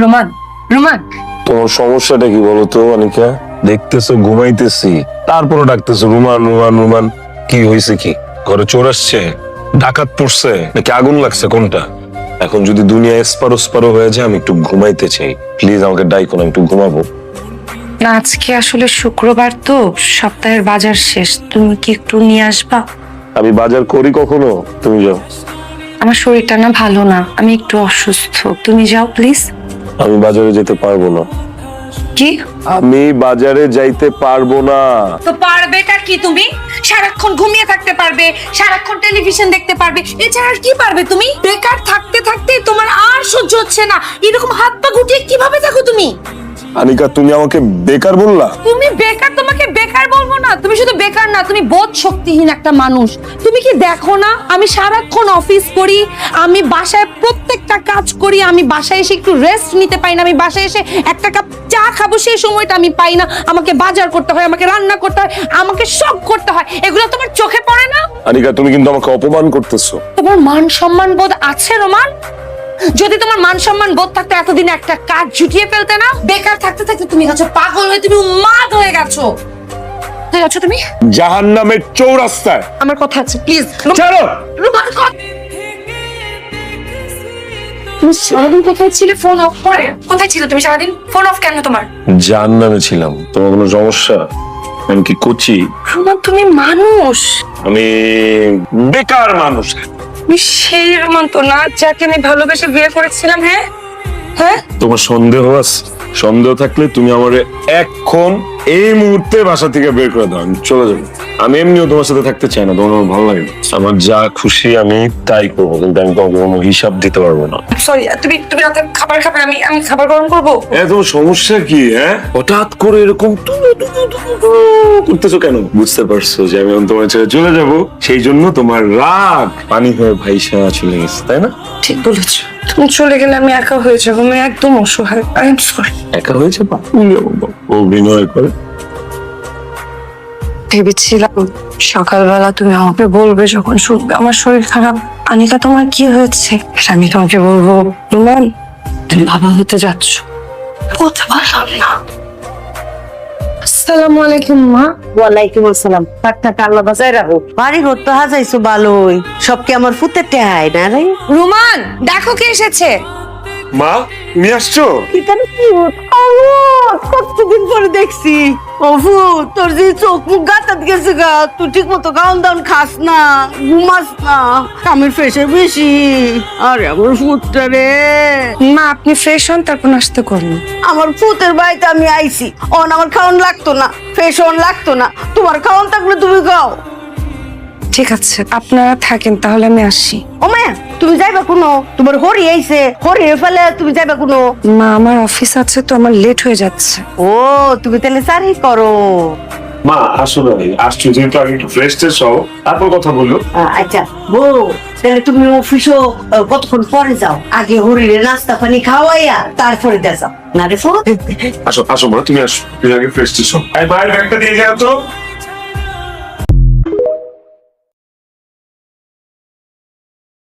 Roman, Roman, তোমার সমস্যাটা কি বলো তো অনিকা? দেখতেছো ঘুমাইতেছি, তারপরে ডাকতেছো রুমান রুমান রুমান। কি হয়েছে? কি ঘরে চোর আসছে, ডাকাত পড়ছে, নাকি আগুন লাগছে? কোনটা? এখন যদি দুনিয়া এসপারো ওসপারো হয়ে যায়, আমি একটু ঘুমাইতে চাই। প্লিজ আমাকে ডাইকো না, একটু ঘুমাবো। না আজকে আসলে শুক্রবার তো, সপ্তাহের বাজার শেষ, তুমি কি একটু নিয়ে আসবা? আমি বাজার করি কখনো? তুমি যাও। আমার শরীরটা না ভালো না, আমি একটু অসুস্থ, তুমি যাও প্লিজ। আমি বাজারে যেতে পারবো না। কি? আমি বাজারে যাইতে পারবো না। তো পারবেটা কি? তুমি সারাক্ষণ ঘুমিয়ে থাকতে পারবে, সারাক্ষণ টেলিভিশন দেখতে পারবে, এছাড়া আর কি পারবে? তুমি বেকার থাকতে থাকতে তোমার আর সহ্য হচ্ছে না, এরকম হাত পা গুটিয়ে কিভাবে থাকো তুমি? আনিকা, তুমি আমাকে বেকার বললা? তুমি বেকার, তোমাকে বেকার বলবো না। তুমি শুধু বেকার না, তুমি বোধ শক্তিহীন একটা মানুষ। তুমি কি দেখো না আমি সারাক্ষণ অফিস করি, আমি বাসায় প্রত্যেকটা কাজ করি, আমি বাসায় এসে একটু রেস্ট নিতে পাই না, আমি বাসায় এসে একটা কাপ চা খাবো সেই সময়টা আমি পাই না, আমাকে বাজার করতে হয়, আমাকে রান্না করতে হয়, আমাকে সব করতে হয়। এগুলো তোমার চোখে পড়ে না? আনিকা, তুমি কিন্তু আমাকে অপমান করতেছো। তোমার মান সম্মান বোধ আছে রোমান? যদি তোমার মান সম্মান বোধ থাকতো এতদিনে একটা কাজ জুটিয়ে ফেলতে না। বেকার থাকতে থাকতে তুমি গেছো পাগল হয়ে, তুমি উন্মাদ হয়ে গেছো। হয়ে গেছো তুমি জাহান্নামের চৌরাস্তায়। আমার কথা আছে, প্লিজ। ছাড়ো। তুমি সারাদিন কোথায় ছিলে? ফোন অফ করে কোথায় ছিল তুমি সারাদিন? ফোন অফ কেন তোমার? জাহান্নামে ছিলাম। তোমার কোনো সমস্যা? আমি কি করছি? রোমান তুমি মানুষ, আমি বেকার মানুষ। তুমি সেই রোমান তো না যাকে আমি ভালোবেসে বিয়ে করেছিলাম। হ্যাঁ হ্যাঁ, তোমার সন্দেহ আছে? সন্দেহ থাকলে তুমি আমারে এখন এই মুহূর্তে বাসা থেকে বের করে দাও, আমি চলে যাবো। আমি এমনিও তোমার সাথে থাকতে চাই না, তোমার আমার ভালো লাগে না। আমার যা খুশি আমি তাই করবো, কিন্তু আমি তোমাকে কোনো হিসাব দিতে পারবো না। সরি। তুমি তুমি রাতে খাবার খাবে, আমি আমি খাবার গরম করবো। তোমার সমস্যা কি? হঠাৎ করে এরকম করতেছো কেন? বুঝতে পারছো যে আমি এখন তোমার ছেড়ে চলে যাব, সেই জন্য তোমার রাগ পানি হয়ে ভাইসা চলে গেছে, তাই না? ঠিক বলেছো। তুমি চলে গেলে আমি একা হয়ে যাবো, আমি একদম অসহায়। I am sorry. একা হয়েছে অভিনয় করে। ভেবেছিলাম সকালবেলা তুমি আমাকে বলবে যখন শুনবে আমার শরীর খারাপ, আনিকা তোমার কি হয়েছে, আমি তোমাকে বলবো রোমান তুমি বাবা হতে যাচ্ছ। বলতে পারলাম না। আসসালামু আলাইকুম মা। ওয়ালাইকুম আসসালাম। টাকটাক আল্লাহ বাঁচায় রাখো। বাড়ি ঘর তো হাজাইছো ভালোই, সব কি আমার ফুতে টেহাই না রে? রোমান দেখো কে এসেছে। মা, তুমি আসছো? কতদিন পরে দেখছি। অফু, তোর যে চোখ মুখ গাতাত গেছে গা, তুই ঠিক মতো খাওয়ান দাওয়ান খাস না, ঘুমাস না, কামের প্রেশার বেশি। আরে আমার ফুটটা রে। মা আপনি ফ্রেশ হন তারপর নাস্তা করুন। আমার ফুতের বাড়িতে আমি আইছি, অন আমার খাওয়ান লাগতো না, ফ্রেশ হন লাগতো না, তোমার খাওয়ান থাকলে তুমি খাও। ঠিক আছে আপনারা থাকেন তাহলে, আমি আসি। ও মা, তুমি যাইবা কোনো? তোমার হরি আইছে, হরিয়ে ফেলে তুমি যাইবা কোনো? মা আমার অফিস আছে তো, আমার লেট হয়ে যাচ্ছে। ও তুমি তাহলে চাকরি করো? মা আসলে আসছো যেহেতু আগে একটু ফ্রেশ ট্রেশ হও, তারপর কথা বললো। আচ্ছা বউ, তাহলে তুমি অফিসও কতক্ষণ পরে যাও, আগে হরিরে নাস্তা পানি খাওয়াইয়া তারপরে যাও না রে ফুট। আসো আসো মা, তুমি আসো, তুমি আগে ফ্রেশ ট্রেশ হও। মায়ের ব্যাগটা দিয়ে যাও তো।